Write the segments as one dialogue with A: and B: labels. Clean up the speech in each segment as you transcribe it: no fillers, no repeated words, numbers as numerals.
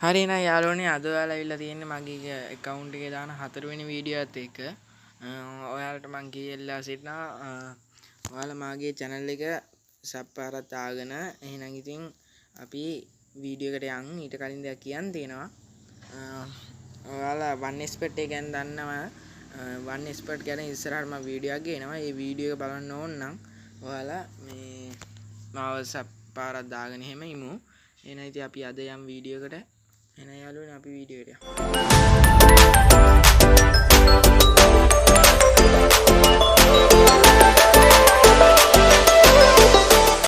A: හරි එහෙනම් යාළුවනේ අද ඔයාලා ඇවිල්ලා තියෙන්නේ මගේ account එකේ දාන 4 වෙනි වීඩියෝ එකත් එක්ක. ඔයාලට මම කියලා සිටිනවා ඔයාලා මාගේ channel එක sub පාරක් දාගෙන එහෙනම් ඉතින් අපි වීඩියෝ එකට යන් ඊට කලින් දෙයක් කියන්න තියෙනවා. ඔයාලා one expert එක ගැන දන්නවා. one expert ගැන ඉස්සරහට මම වීඩියෝ එකක් ගේනවා. ඒ වීඩියෝ එක බලන්න ඕන නම් ඔයාලා මේ මාව sub පාරක් දාගෙන එහෙම ඉමු. එහෙනම් ඉතින් අපි අද යම් වීඩියෝ එකට එහෙනම් යාළුවනේ අපි වීඩියෝ එකට යමු.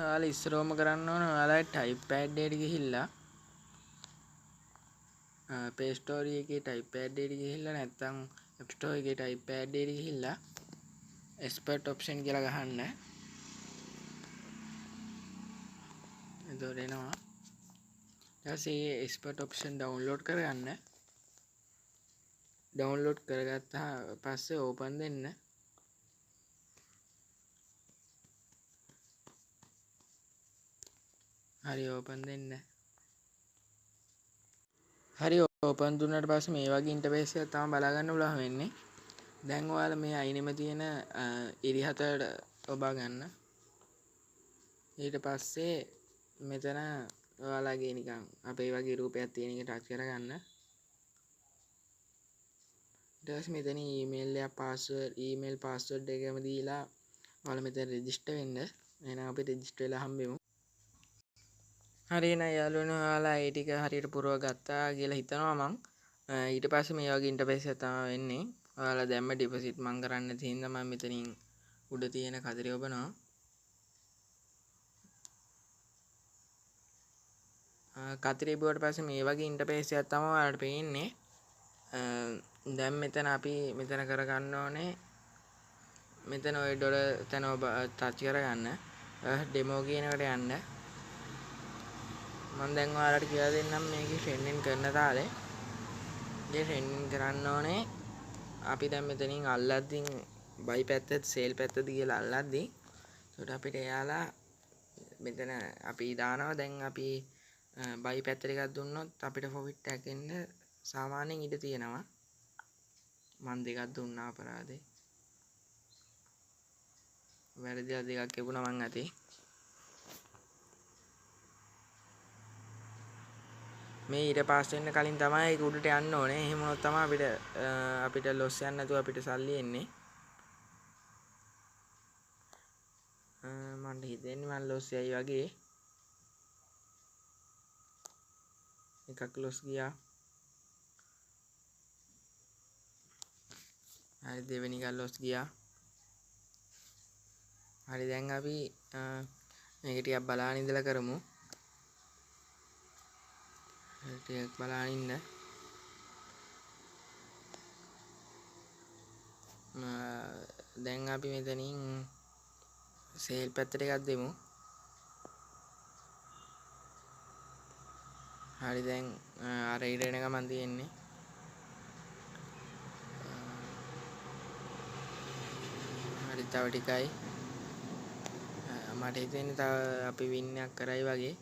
A: ඔයාලා ඉස්සරවම කරන්න ඕන ඔයාලා type pad එකට ගිහිල්ලා Play Store එකේ type pad එකට ගිහිල්ලා නැත්නම් App Store එකේ type pad එකට ගිහිල්ලා expert option කියලා ගහන්න. එතකොට එනවා. ඊට පස්සේ expert option download කරගන්න. download කරගත්තා පස්සේ open දෙන්න. හරි open දෙන්න. හරි open දුන්නාට පස්සේ මේ වගේ ඉන්ටර්ෆේස් එකක් තමයි බලා ගන්න පුළුවන් වෙන්නේ. දැන් ඔයාලා මේ අයිනෙම තියෙන ඉරිහතට ඔබා ගන්න. ඊට පස්සේ මෙතන ඔයාලගේ නිකන් අපේ වගේ රූපයක් තියෙන එක ටච් කරගන්න. ඊට පස්සේ මෙතන email password එකම දීලා ඔයාලා මෙතන register වෙන්න. එහෙනම් අපි register වෙලා හම්බෙමු. හරි එහෙනම් යාළුවනේ ඔයාලා ඒ ටික හරියට පුරව ගත්තා කියලා හිතනවා මං. ඊට පස්සේ මේ වගේ ඉන්ටර්ෆේස් එකක් තමයි වෙන්නේ. ඔයාලා දැම්ම ඩිපොසිට් මං කරන්න තියෙන මම මෙතනින් උඩ තියෙන කතරේ ඔබනවා. කතරේ බුවට පස්සේ මේ වගේ ඉන්ටර්ෆේස් එකක් තමයි ඔයාලට පේන්නේ. දැන් මෙතන අපි මෙතන කරගන්න ඕනේ මෙතන ওই ඩොලර් තැන ඔබ ටච් කරගන්න. ඩෙමෝ කියන එකට යන්න. මම දැන් ඔයාලට කියලා දෙන්නම් මේකේ ට්‍රෙන්ඩින් කරන තාලේ. මේ ට්‍රෙන්ඩින් කරන්න ඕනේ අපි දැන් මෙතනින් අල්ලද්දි බයි පැත්තත් සේල් පැත්තද කියලා අල්ලද්දි ඒකට අපිට එයාලා මෙතන අපි දානවා දැන් අපි බයි පැත්තට එකක් දුන්නොත් අපිට ප්‍රොෆිට් එකක් එන්න සාමාන්‍යයෙන් ඉඩ තියෙනවා. මම දෙකක් දුන්නා අපරාදේ. වැරදිලා දෙකක් ලැබුණා මං අතේ. මේ ඊට පාස් වෙන්න කලින් තමයි ඒක උඩට යන්න ඕනේ. එහෙම වුණොත් තමයි අපිට ලොස් යන්න නැතුව අපිට සල්ලි එන්නේ. මට හිතෙන්නේ මම ලොස් යයි වගේ. එකක් ලොස් ගියා. හරි දෙවෙනි එක ලොස් ගියා. හරි දැන් අපි මේක ටිකක් බලාගෙන ඉඳලා කරමු. ටිකක් බලාගෙන ඉන්න. දැන් අපි මෙතනින් සේල් පැත්තට එකක් දෙමු. හරි දැන් අර ඉර එන ගමන් තියෙන්නේ. හරි තව ටිකයි. මට හිතෙන්නේ තව අපි වින් එකක් කරයි වගේ.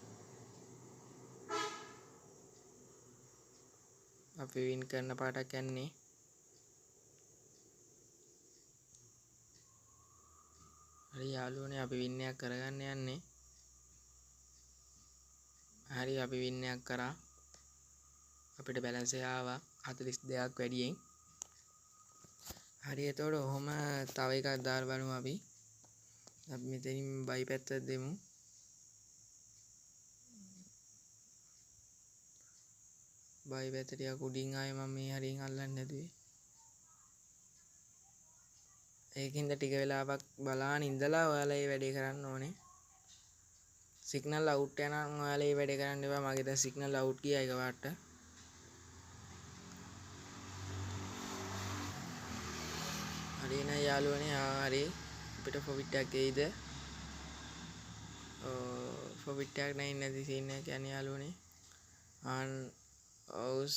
A: අපි වින් කරන පාටක් යන්නේ. හරි යාළුවනේ අපි වින් එකක් කරගන්න යන්නේ. හරි අපි වින් එකක් කරා. අපිට බැලන්ස් එක ආවා 42ක් වැඩියෙන්. හරි එතකොට ඔහොම තව එකක් දාලා බලමු අපි. අපි මෙතනින් බයි පැත්ත දෙමු. බයි පැත්ත ටිකක් උඩින් ආයේ මම මේ හරියෙන් අල්ලන්නේ නැතුවේ. ඒකින්ද ටික වෙලාවක් බලාගෙන ඉඳලා ඔයාලා මේ වැඩේ කරන්න ඕනේ. සිග්නල් අවුට් යනනම් ඔයාලා මේ වැඩේ කරන්න එපා. මගේ දැන් සිග්නල් අවුට් ගියා එකපාරට. හරි නෑ යාළුවනේ හරි අපිට ප්‍රොෆිට් එකක් එයිද? ප්‍රොෆිට් එකක් නැයි නැති සීන් එක කියන්නේ යාළුවනේ. ඔව්ස්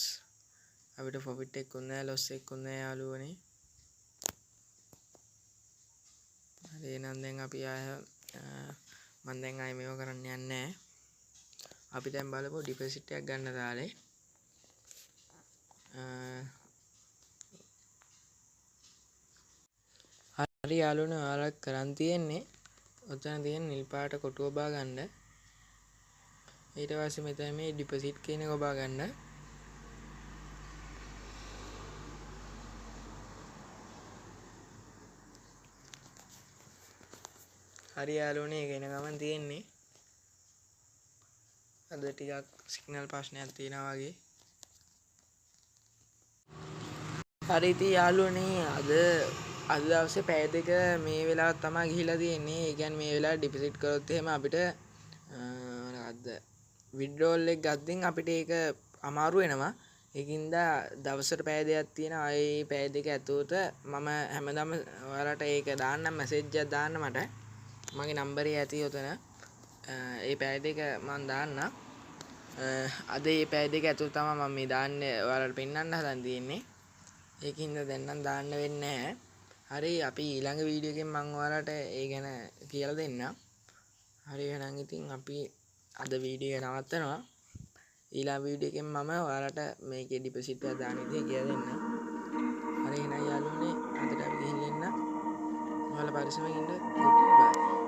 A: අපිට ප්‍රොෆිට් එකක් උන්නේ නැහැ ලොස් එකක් උන්නේ නැහැ යාළුවනේ. හරි එහෙනම් දැන් අපි මම දැන් ආයේ මේව කරන්න යන්නේ නැහැ. අපි දැන් බලමු ඩිපොසිට් එකක් ගන්න තාලේ. හරි යාළුවනේ ඔයාලා කරන් තියෙන්නේ ඔතන තියෙන නිල් පාට කොටුව ඔබා ගන්න. ඊට පස්සේ මෙතන මේ ඩිපොසිට් කියන එක ඔබා ගන්න. හරි යාළුවනේ ඒක එන ගමන් තියෙන්නේ. අද ටිකක් සිග්නල් ප්‍රශ්නයක් තියෙනවා වගේ. හරි ඉතින් යාළුවනේ අද දවසේ පැය දෙක මේ වෙලාවට තමයි ගිහිලා තියෙන්නේ. ඒ කියන්නේ මේ වෙලාවට ඩිපොසිට් කරොත් එහෙම අපිට මොකද්ද විඩ්‍රෝල් එක ගද්දින් අපිට ඒක අමාරු වෙනවා. ඒකින්ද දවසට පැය දෙකක් තියෙනවා. ඒ පැය දෙක ඇතුළත මම හැමදාම ඔයාලට ඒක දාන්නම් මැසේජ් එකක් දාන්න මට. මගේ නම්බරේ ඇති උතන. ඒ පැය දෙක මම දාන්නම්. අද මේ පැය දෙක ඇතුළත තමයි මම මේ දාන්නේ ඔයාලට පෙන්වන්න හදන් තියෙන්නේ. ඒකින්ද දැන් නම් දාන්න වෙන්නේ නැහැ. හරි අපි ඊළඟ වීඩියෝ එකෙන් මම ඔයාලට ඒ ගැන කියලා දෙන්නම්. හරි එහෙනම් ඉතින් අපි අද වීඩියෝ එක නවත්තනවා. ඊළඟ වීඩියෝ එකෙන් මම ඔයාලට මේකේ ඩිපොසිට් එක දාන විදිහ කියලා දෙන්නම්. හරි එහෙනම් යාළුවනේ අදට අපි ගිහින් එන්න. ඔයාලා පරිස්සමෙන් ඉන්න. ගුඩ් බයි.